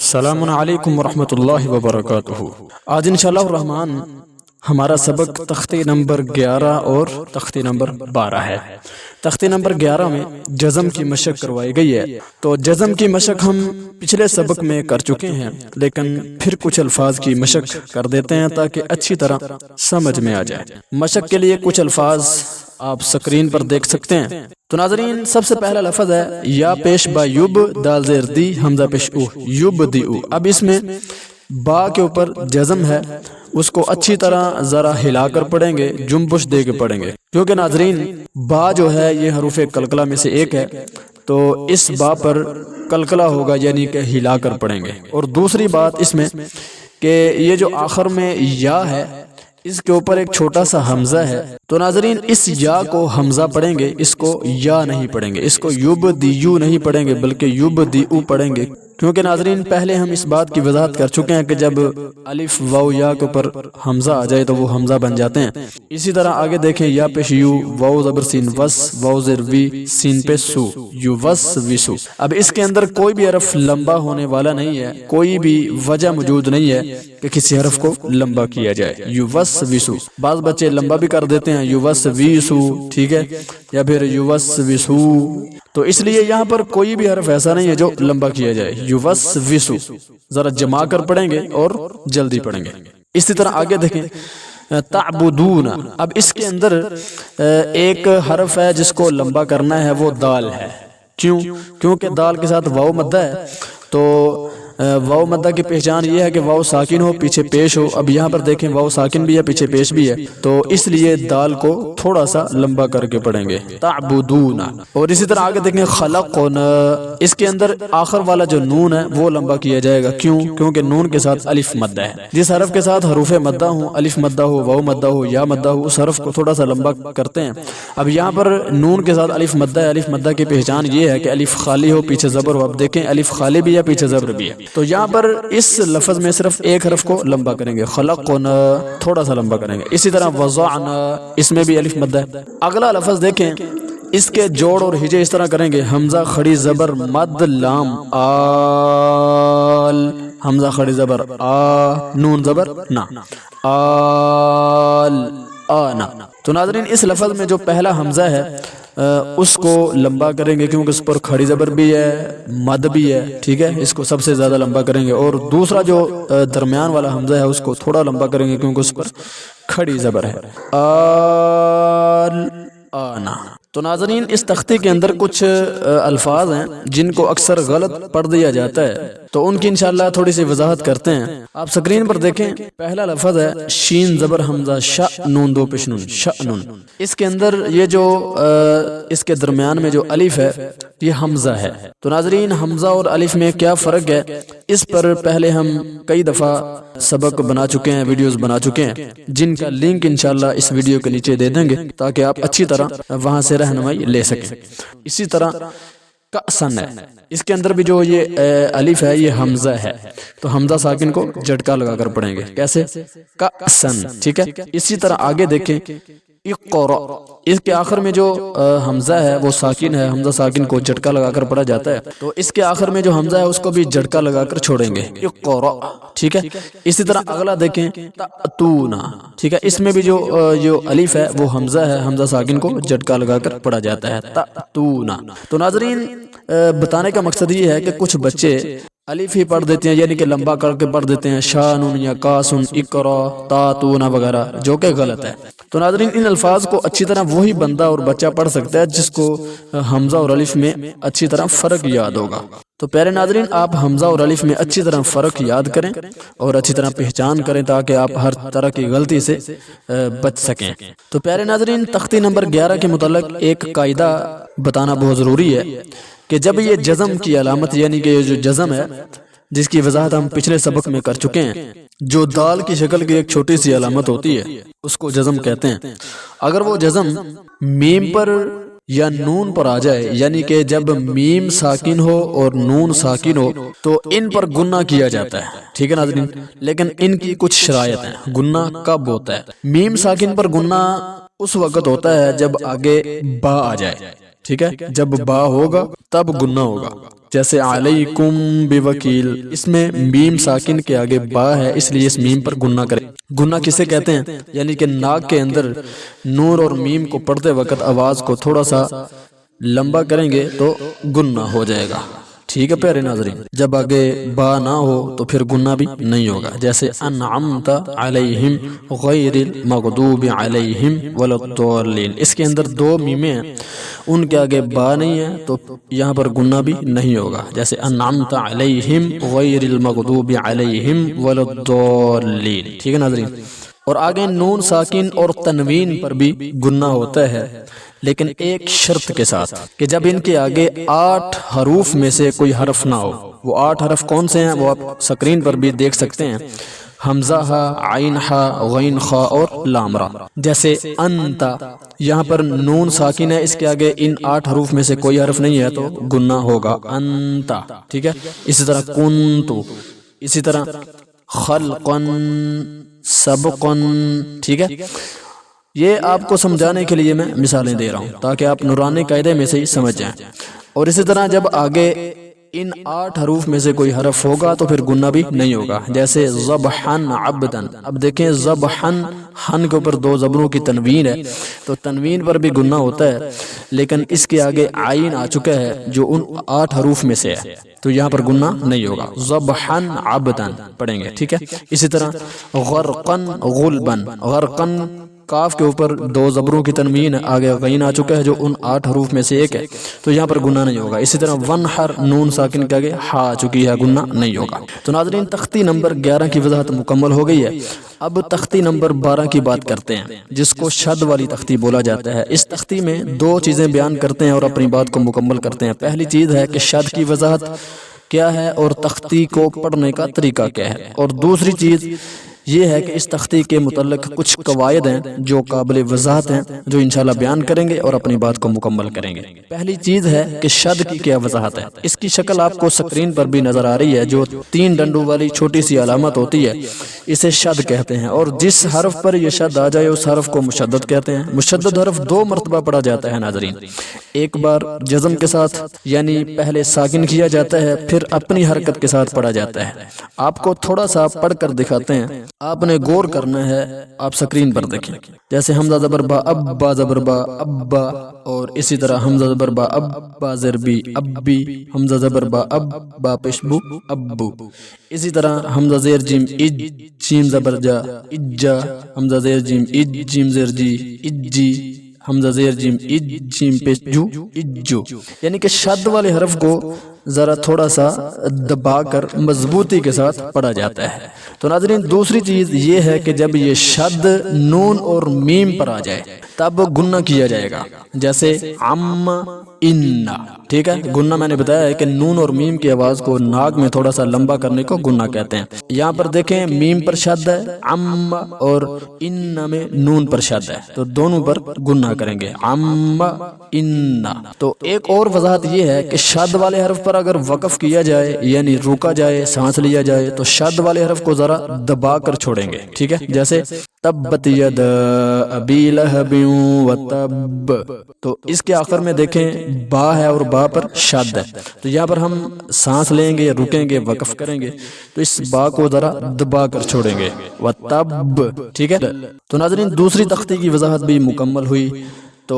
السلام علیکم ورحمۃ اللہ وبرکاتہ۔ آج انشاءاللہ الرحمن ہمارا سبق تختی نمبر 11 اور تختی نمبر 12 ہے۔ تختی نمبر 11 میں جزم کی مشق کروائی گئی ہے۔ تو جزم کی مشق ہم پچھلے سبق میں کر چکے ہیں، لیکن پھر کچھ الفاظ کی مشق کر دیتے ہیں تاکہ اچھی طرح سمجھ میں آ جائے۔ مشق کے لیے کچھ الفاظ آپ سکرین پر دیکھ سکتے ہیں۔ تو ناظرین، سب سے پہلا لفظ ہے یا پیش با یوب دال زیر دی حمزہ پیش او، یوب دی او۔ اب اس میں با کے اوپر جزم ہے، اس کو اچھی طرح ذرا ہلا کر پڑھیں گے، جنبش دے کے پڑھیں گے، کیونکہ ناظرین با جو ہے یہ حروف قلقلہ میں سے ایک ہے، تو اس با پر قلقلہ ہوگا، یعنی کہ ہلا کر پڑھیں گے۔ اور دوسری بات اس میں کہ یہ جو آخر میں یا ہے، اس کے اوپر ایک چھوٹا سا حمزہ ہے، تو ناظرین اس یا کو حمزہ پڑھیں گے، اس کو یا نہیں پڑھیں گے، اس کو یوب دی یو نہیں پڑھیں گے بلکہ یوب دی او پڑھیں گے، کیونکہ ناظرین پہلے ہم اس بات کی وضاحت کر چکے ہیں کہ جب الف واو یا کے اوپر حمزہ آ جائے تو وہ حمزہ بن جاتے ہیں۔ اسی طرح آگے دیکھیں، یا پیش یو، واو زبر سین وس، واو زر وی، سین پہ سو، یو وس وسو۔ اب اس کے اندر کوئی بھی حرف لمبا ہونے والا نہیں ہے، کوئی بھی وجہ موجود نہیں ہے کہ کسی حرف کو لمبا کیا جائے، یو وس وسو۔ بعض بچے لمبا بھی کر دیتے ہیں، یو وس ویسو، ٹھیک ہے، یا پھر یو وس وسو، تو اس لیے یہاں پر کوئی بھی حرف ایسا نہیں ہے جو لمبا کیا جائے، یو وس وسو۔ ذرا جمع کر پڑھیں گے اور جلدی پڑھیں گے۔ اسی طرح آگے دیکھیں، تعبدون، اب اس کے اندر ایک حرف ہے جس کو لمبا کرنا ہے، وہ دال ہے۔ کیوں؟ کیونکہ دال کے ساتھ واو مدہ ہے، تو واو مدہ کی پہچان یہ ہے کہ واو ساکن ہو، پیچھے پیش ہو۔ اب یہاں پر دیکھیں واو ساکن بھی ہے، پیچھے پیش بھی ہے، تو اس لیے دال کو تھوڑا سا لمبا کر کے پڑھیں گے، تعبدون۔ اور اسی طرح آگے دیکھیں، خلقنا، اس کے اندر آخر والا جو نون ہے وہ لمبا کیا جائے گا۔ کیوں؟ کیونکہ نون کے ساتھ الف مدہ ہے۔ جس حرف کے ساتھ حروف مدہ ہوں، الف مدہ ہو، واو مدہ ہو، یا مدہ ہو، اس حرف کو تھوڑا سا لمبا کرتے ہیں۔ اب یہاں پر نون کے ساتھ الف مدہ ہے، الف مدہ کی پہچان یہ ہے کہ الف خالی ہو، پیچھے زبر ہو۔ اب دیکھیں الف خالی بھی ہے، پیچھے زبر بھی ہے، تو یہاں پر اس لفظ میں صرف ایک حرف کو لمبا کریں گے، خلقنا، تھوڑا سا لمبا کریں گے۔ اسی طرح وضعنا، اس میں بھی الف مدہ ہے۔ اگلا لفظ دیکھیں، اس کے جوڑ اور ہجے اس طرح کریں گے، حمزہ کھڑی زبر مد لام آل، حمزہ کھڑی زبر آ، نون زبر نا، آل آنا۔ تو ناظرین اس لفظ میں جو پہلا حمزہ ہے اس کو لمبا کریں گے، کیونکہ اس پر کھڑی زبر بھی ہے، مد بھی ہے، ٹھیک ہے، اس کو سب سے زیادہ لمبا کریں گے۔ اور دوسرا جو درمیان والا حمزہ ہے اس کو تھوڑا لمبا کریں گے، کیونکہ اس پر کھڑی زبر ہے، آل آنا۔ تو ناظرین اس تختی کے اندر کچھ الفاظ ہیں جن کو اکثر غلط پڑھ دیا جاتا ہے، تو ان کی انشاءاللہ تھوڑی سی وضاحت کرتے ہیں۔ آپ سکرین پر دیکھیں، پہلا لفظ ہے شین زبر حمزہ ش نون دو پیش نون، شأنن۔ اس کے اندر یہ جو اس کے درمیان میں جو الف ہے یہ حمزہ ہے۔ تو ناظرین حمزہ اور الف میں کیا فرق ہے، اس پر پہلے ہم کئی دفعہ سبق بنا چکے ہیں، ویڈیوز بنا چکے ہیں، جن کا لنک انشاءاللہ اس ویڈیو کے نیچے دے دیں گے تاکہ آپ اچھی طرح وہاں سے رہنمائی لے سکیں۔ اسی طرح کأسن ہے، اس کے اندر بھی جو یہ الف ہے یہ حمزہ ہے، تو حمزہ ساکن کو جھٹکا لگا کر پڑھیں گے، کیسے؟ کأسن، ٹھیک ہے۔ اسی طرح آگے دیکھیں، اقرأ، اس کے آخر میں جو حمزہ ہے وہ ساکن ہے، حمزہ ساکن کو جھٹکا لگا کر پڑھا جاتا ہے، تو اس کے آخر میں جو حمزہ ہے اس کو بھی جھٹکا لگا کر چھوڑیں گے، اقرأ، ٹھیک ہے۔ اسی طرح اگلا دیکھیں، تأتونا، ٹھیک ہے، اس میں بھی جو الف ہے وہ حمزہ ہے، حمزہ ساکن کو جھٹکا لگا کر پڑھا جاتا ہے، تأتونا۔ تو ناظرین بتانے کا مقصد یہ ہے کہ کچھ بچے الف ہی پڑھ دیتے ہیں، یعنی کہ لمبا کر کے پڑھ دیتے ہیں، شانون یا کاسن، اقرا، تاتونا وغیرہ، جو کہ غلط ہے۔ تو ناظرین ان الفاظ کو اچھی طرح وہی بندہ اور بچہ پڑھ سکتا ہے جس کو حمزہ اور الف میں اچھی طرح فرق یاد ہوگا۔ تو پیارے ناظرین آپ حمزہ اور الف میں اچھی طرح فرق یاد کریں اور اچھی طرح پہچان کریں تاکہ آپ ہر طرح کی غلطی سے بچ سکیں۔ تو پیارے ناظرین تختی نمبر 11 کے متعلق ایک قاعدہ بتانا بہت ضروری ہے کہ جب یہ جزم کی علامت، یعنی کہ یہ جو جزم ہے جس کی وضاحت ہم پچھلے سبق میں کر چکے ہیں، جو دال کی شکل کی ایک چھوٹی سی علامت ہوتی ہے اس کو جزم کہتے ہیں۔ اگر وہ جزم میم پر یا نون پر آ جائے، یعنی کہ جب میم ساکن ہو اور نون ساکن ہو تو ان پر گنہ کیا جاتا ہے، ٹھیک ہے ناظرین، لیکن ان کی کچھ شرائط ہیں۔ گنہ کب ہوتا ہے؟ میم ساکن پر گنہ اس وقت ہوتا ہے جب آگے با آ جائے، ٹھیک ہے، جب با ہوگا تب گنہ ہوگا۔ جیسے علیکم بوکیل، اس میں میم ساکن کے آگے با ہے، اس لیے اس میم پر گنہ کریں۔ گنہ کسے کہتے ہیں؟ یعنی کہ ناک کے اندر نون اور میم کو پڑھتے وقت آواز کو تھوڑا سا لمبا کریں گے تو گنہ ہو جائے گا۔ ٹھیک ہے پیارے ناظرین، جب آگے با نہ ہو تو پھر گنہ بھی نہیں ہوگا، جیسے انعمت علیہم غیر المغضوب علیہم ولا الضالین، اس کے اندر دو میمیں ہیں، ان کے آگے با نہیں ہے تو یہاں پر گنہ بھی نہیں ہوگا، جیسے انعمت علیہم غیر المغضوب علیہم ولا الضالین۔ ٹھیک ہے ناظرین، اور آگے نون ساکن اور تنوین پر بھی گنہ ہوتا ہے، لیکن ایک شرط کے ساتھ کہ جب ان کے آگے 8 حروف میں سے کوئی حرف نہ ہو۔ وہ 8 حرف کون سے ہیں وہ آپ سکرین پر بھی دیکھ سکتے ہیں، حمزہ ہا، عین ہا، غین خا اور لام را۔ جیسے انت، یہاں پر نون ساکن ہے، اس کے آگے ان 8 حروف میں سے کوئی حرف نہیں ہے تو گنہ ہوگا انت۔ ٹھیک ہے، اسی طرح کنتو، اسی طرح خلقن، سبقن۔ ٹھیک ہے، یہ آپ کو سمجھانے کے لیے میں مثالیں دے رہا ہوں تاکہ آپ نورانی قاعدے میں سے ہی سمجھ جائیں۔ اور اسی طرح جب آگے ان 8 حروف میں سے کوئی حرف ہوگا تو پھر گنہ بھی نہیں ہوگا، جیسے ذبحن عبدن۔ اب دیکھیں ذبحن، ہن کے اوپر 2 زبروں کی تنوین ہے تو تنوین پر بھی گنہ ہوتا ہے، لیکن اس کے آگے عین آ چکا ہے جو ان 8 حروف میں سے ہے تو یہاں پر گنہ نہیں ہوگا، ذبحن عبدن پڑھیں گے۔ ٹھیک ہے، اسی طرح غرقن غلبن، غرقن کاف کے اوپر 2 زبروں کی تنوین ہے، آگے غین آ چکا ہے جو ان 8 حروف میں سے ایک ہے تو یہاں پر گنہ نہیں ہوگا۔ اسی طرح ونحر، نون ساکن کے آگے ہا آ چکی ہے، گنہ نہیں ہوگا۔ تو ناظرین، تختی نمبر 11 کی وضاحت مکمل ہو گئی ہے، اب تختی نمبر 12 کی بات کرتے ہیں جس کو شد والی تختی بولا جاتا ہے۔ اس تختی میں 2 چیزیں بیان کرتے ہیں اور اپنی بات کو مکمل کرتے ہیں۔ پہلی چیز ہے کہ شد کی وضاحت کیا ہے اور تختی کو پڑھنے کا طریقہ کیا ہے، اور دوسری چیز یہ ہے کہ اس تختی کے متعلق کچھ قواعد ہیں جو قابل وضاحت ہیں جو انشاءاللہ بیان کریں گے اور اپنی بات کو مکمل کریں گے۔ پہلی چیز ہے کہ شد کی کیا وضاحت ہے۔ اس کی شکل آپ کو سکرین پر بھی نظر آ رہی ہے، جو 3 ڈنڈوں والی چھوٹی سی علامت ہوتی ہے اسے شد کہتے ہیں، اور جس حرف پر یہ شد آ جائے اس حرف کو مشدد کہتے ہیں۔ مشدد حرف 2 مرتبہ پڑھا جاتا ہے ناظرین، ایک بار جزم کے ساتھ یعنی پہلے ساکن کیا جاتا ہے پھر اپنی حرکت کے ساتھ پڑھا جاتا ہے۔ آپ کو تھوڑا سا پڑھ کر دکھاتے ہیں، آپ نے غور کرنا ہے، آپ سکرین پر دیکھیں۔ جیسے حمزہ زبر با، اب با زبر با، ابا، اور اسی طرح حمزہ زبر با، اب با زر بی، ابی، حمزہ زبر با، اب با پشبو، ابو۔ اسی طرح حمزہ زیر جیم اج، جیم زبر جا، اجا، حمزہ زیر جیم اج، جیم زیر جی، اجی، حمزہ زیر جیم اج، جیم پیش جو، اجو۔ یعنی کہ شد والے حرف کو ذرا تھوڑا سا دبا کر مضبوطی کے ساتھ پڑھا جاتا ہے۔ تو ناظرین، دوسری چیز یہ ہے کہ جب یہ شد نون اور میم پر آ جائے تب گنہ کیا جائے گا، جیسے عم ان۔ ٹھیک ہے، گنہ میں نے بتایا ہے کہ نون اور میم کی آواز کو ناک میں تھوڑا سا لمبا کرنے کو گنہ کہتے ہیں۔ یہاں پر دیکھیں میم پر شد ہے عم، اور ان میں نون پر شد ہے تو دونوں پر گنہ کریں گے، عم ان۔ تو ایک اور وضاحت یہ ہے کہ شد والے حرف پر اگر وقف کیا جائے یعنی روکا جائے، سانس لیا جائے تو شد والے حرف کو ذرا دبا کر چھوڑیں گے۔ ٹھیک ہے، جیسے تبت ید ابی لہب وتب، تو اس کے آخر میں دیکھیں با ہے اور با پر شد ہے، تو یہاں پر ہم سانس لیں گے، رکیں گے، وقف کریں گے تو اس با کو ذرا دبا کر چھوڑیں گے، وتب۔ ٹھیک ہے، تو ناظرین، دوسری تختی کی وضاحت بھی مکمل ہوئی۔ تو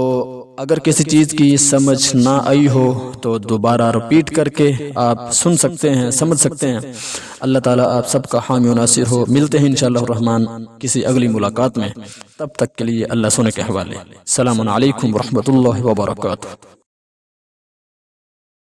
اگر کسی چیز کی سمجھ نہ آئی ہو تو دوبارہ رپیٹ کر کے آپ سن سکتے ہیں، سمجھ سکتے ہیں۔ اللہ تعالیٰ آپ سب کا حامی و ناصر ہو۔ ملتے ہیں انشاءاللہ الرحمن کسی اگلی ملاقات میں، تب تک کے لیے اللہ سنے کے حوالے۔ السلام علیکم ورحمۃ اللہ وبرکاتہ۔